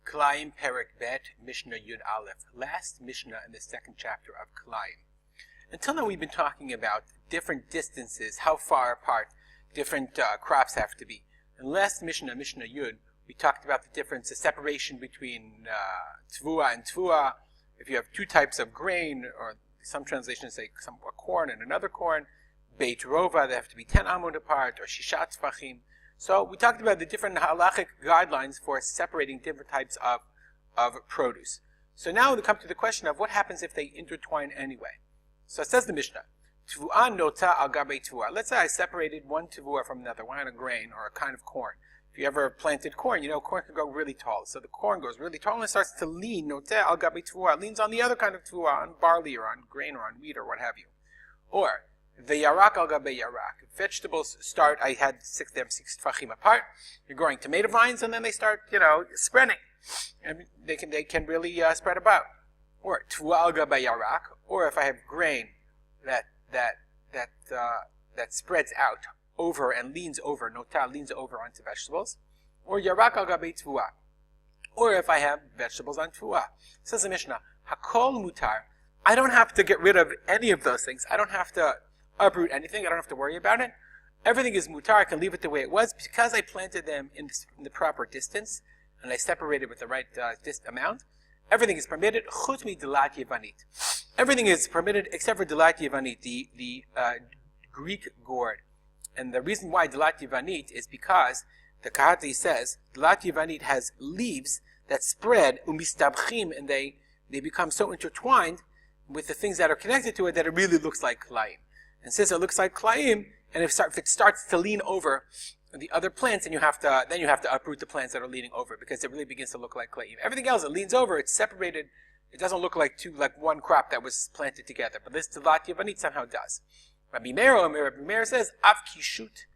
Kilayim Perek Bet, Mishnah Yud Aleph, last Mishnah in the second chapter of Kilayim. Until now we've been talking about different distances, how far apart different crops have to be. In the last Mishnah, Mishnah Yud, we talked about the difference, the separation between tvua and tvua. If you have two types of grain, or some translations say a corn and another corn, Beit Rova, they have to be 10 amot apart, or Shishat Tfachim. So we talked about the different halachic guidelines for separating different types of produce. So now we come to the question of what happens if they intertwine anyway. So it says the Mishnah, Tvu'ah nota al gabe tvu'ah. Let's say I separated one tvu'ah from another, one kind of grain or a kind of corn. If you ever planted corn, you know corn can go really tall. So the corn goes really tall and it starts to lean, nota al gabe tvu'ah, leans on the other kind of tvu'ah, on barley or on grain or on wheat or what have you. Or the yarak al gabe yarak. Vegetables start, I had six tfachim apart. You're growing tomato vines and then they start, spreading. And they can really spread about. Or tvu'ah al gabe yarak. Or if I have grain that spreads out over and leans over, nota leans over onto vegetables. Or yarak al gabe tvu'ah. Or if I have vegetables on tvu'ah. Says the Mishnah, hakol mutar. I don't have to get rid of any of those things. I don't have to uproot anything. I don't have to worry about it. Everything is mutar. I can leave it the way it was because I planted them in the proper distance and I separated with the right amount. Everything is permitted. Chut mi dilat yevanit. Everything is permitted except for dilat yevanit, the Greek gourd. And the reason why dilat yevanit is because the Kahati says dilat yevanit has leaves that spread umistabchim, and they become so intertwined with the things that are connected to it that it really looks like Kilayim. And since it looks like Kilayim, and if it starts to lean over the other plants, then you have to uproot the plants that are leaning over because it really begins to look like Kilayim. Everything else, it leans over, it's separated. It doesn't look like one crop that was planted together. But this Dilat Yevanit somehow does. Rabbi Meir says, Av kishut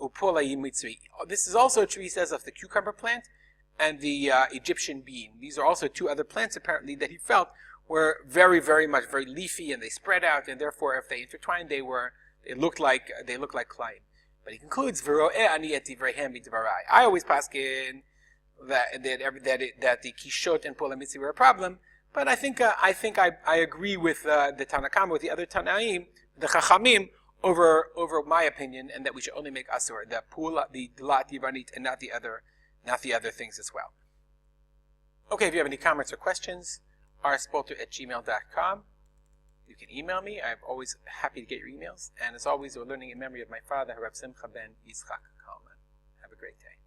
upolayim mitzri. This is also true, he says, of the cucumber plant and the Egyptian bean. These are also two other plants apparently that he felt were very very leafy, and they spread out, and therefore if they intertwined they looked like Kilayim. But he concludes, V'ro'eh ani et divreihem midvarai. I always paskin that the kishot and pola mitzri were a problem, but I think I agree with the Tanakama, with the other Tanaim, the Chachamim, over my opinion, and that we should only make asur, the dilat yivanit, and not the other things as well. Okay, if you have any comments or questions, rspolter@gmail.com. You can email me. I'm always happy to get your emails. And as always, we're learning in memory of my father, Harav Simcha ben Yitzchak Kalman. Have a great day.